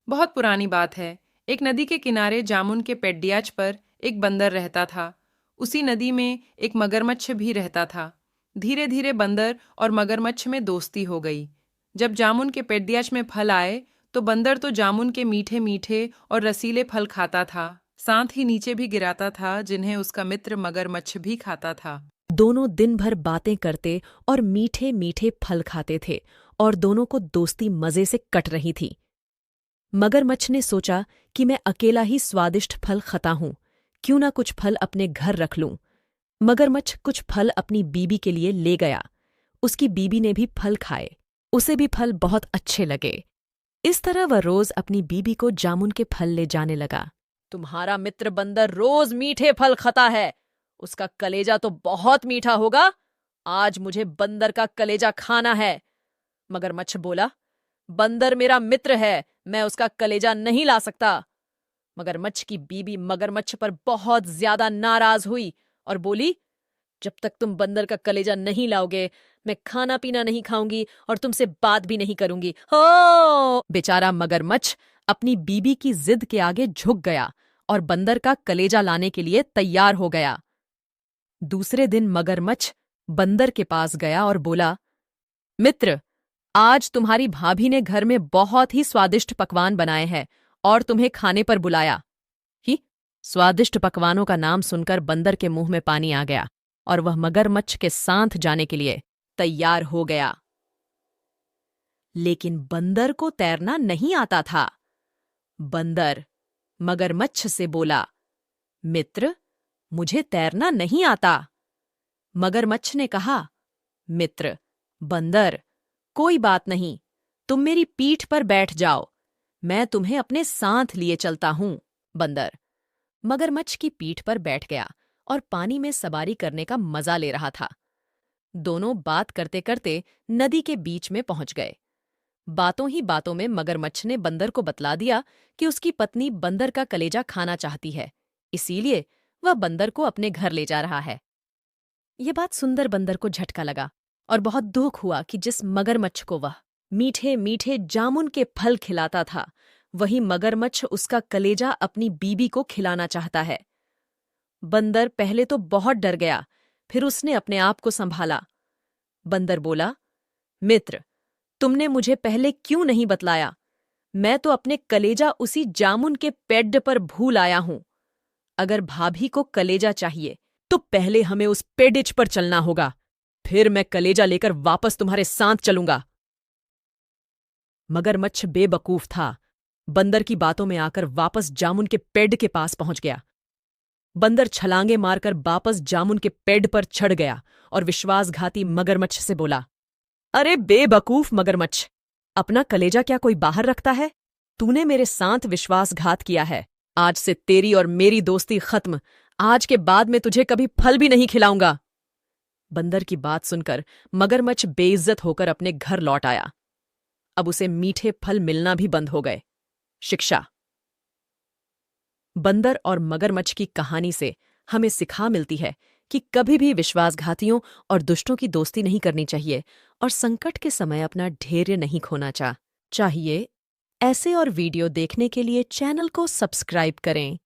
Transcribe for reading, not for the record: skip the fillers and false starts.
बहुत पुरानी बात है। एक नदी के किनारे जामुन के पेड्डियाच पर एक बंदर रहता था। उसी नदी में एक मगरमच्छ भी रहता था। धीरे धीरे बंदर और मगरमच्छ में दोस्ती हो गई। जब जामुन के पेड्डियाच में फल आए तो बंदर तो जामुन के मीठे मीठे और रसीले फल खाता था, साथ ही नीचे भी गिराता था, जिन्हें उसका मित्र मगरमच्छ भी खाता था। दोनों दिन भर बातें करते और मीठे मीठे फल खाते थे और दोनों को दोस्ती मजे से कट रही थी। मगरमच्छ ने सोचा कि मैं अकेला ही स्वादिष्ट फल खाता हूं, क्यों ना कुछ फल अपने घर रख लूं। मगरमच्छ कुछ फल अपनी बीबी के लिए ले गया। उसकी बीबी ने भी फल खाए। उसे भी फल बहुत अच्छे लगे। इस तरह वह रोज अपनी बीबी को जामुन के फल ले जाने लगा। तुम्हारा मित्र बंदर रोज मीठे फल खाता है। उसका कलेजा तो बहुत मीठा होगा। आज मुझे बंदर का कलेजा खाना है। मगरमच्छ बोला, बंदर मेरा मित्र है, मैं उसका कलेजा नहीं ला सकता। मगरमच्छ की बीबी मगरमच्छ पर बहुत ज्यादा नाराज हुई और बोली, जब तक तुम बंदर का कलेजा नहीं लाओगे, मैं खाना पीना नहीं खाऊंगी और तुमसे बात भी नहीं करूंगी। हो! बेचारा मगरमच्छ अपनी बीबी की जिद के आगे झुक गया और बंदर का कलेजा लाने के लिए तैयार हो गया। दूसरे दिन मगरमच्छ बंदर के पास गया और बोला, मित्र, आज तुम्हारी भाभी ने घर में बहुत ही स्वादिष्ट पकवान बनाए हैं और तुम्हें खाने पर बुलाया। ही स्वादिष्ट पकवानों का नाम सुनकर बंदर के मुंह में पानी आ गया और वह मगरमच्छ के साथ जाने के लिए तैयार हो गया। लेकिन बंदर को तैरना नहीं आता था। बंदर मगरमच्छ से बोला, मित्र, मुझे तैरना नहीं आता। मगरमच्छ ने कहा, मित्र बंदर, कोई बात नहीं, तुम मेरी पीठ पर बैठ जाओ, मैं तुम्हें अपने साथ लिए चलता हूं। बंदर मगरमच्छ की पीठ पर बैठ गया और पानी में सवारी करने का मजा ले रहा था। दोनों बात करते करते नदी के बीच में पहुंच गए। बातों ही बातों में मगरमच्छ ने बंदर को बतला दिया कि उसकी पत्नी बंदर का कलेजा खाना चाहती है, इसीलिए वह बंदर को अपने घर ले जा रहा है। यह बात सुंदर बंदर को झटका लगा और बहुत दुख हुआ कि जिस मगरमच्छ को वह मीठे मीठे जामुन के फल खिलाता था, वही मगरमच्छ उसका कलेजा अपनी बीबी को खिलाना चाहता है। बंदर पहले तो बहुत डर गया, फिर उसने अपने आप को संभाला। बंदर बोला, मित्र, तुमने मुझे पहले क्यों नहीं बतलाया? मैं तो अपने कलेजा उसी जामुन के पेड़ पर भूल आया हूं। अगर भाभी को कलेजा चाहिए तो पहले हमें उस पेडिच पर चलना होगा, फिर मैं कलेजा लेकर वापस तुम्हारे साथ चलूंगा। मगरमच्छ बेवकूफ था। बंदर की बातों में आकर वापस जामुन के पेड़ के पास पहुंच गया। बंदर छलांगे मारकर वापस जामुन के पेड़ पर चढ़ गया और विश्वासघाती मगरमच्छ से बोला, अरे बेवकूफ मगरमच्छ, अपना कलेजा क्या कोई बाहर रखता है? तूने मेरे साथ विश्वासघात किया है। आज से तेरी और मेरी दोस्ती खत्म। आज के बाद मैं तुझे कभी फल भी नहीं खिलाऊंगा। बंदर की बात सुनकर मगरमच्छ बेइज्जत होकर अपने घर लौट आया। अब उसे मीठे फल मिलना भी बंद हो गए। शिक्षा। बंदर और मगरमच्छ की कहानी से हमें सिखा मिलती है कि कभी भी विश्वासघातियों और दुष्टों की दोस्ती नहीं करनी चाहिए और संकट के समय अपना धैर्य नहीं खोना चाहिए। ऐसे और वीडियो देखने के लिए चैनल को सब्सक्राइब करें।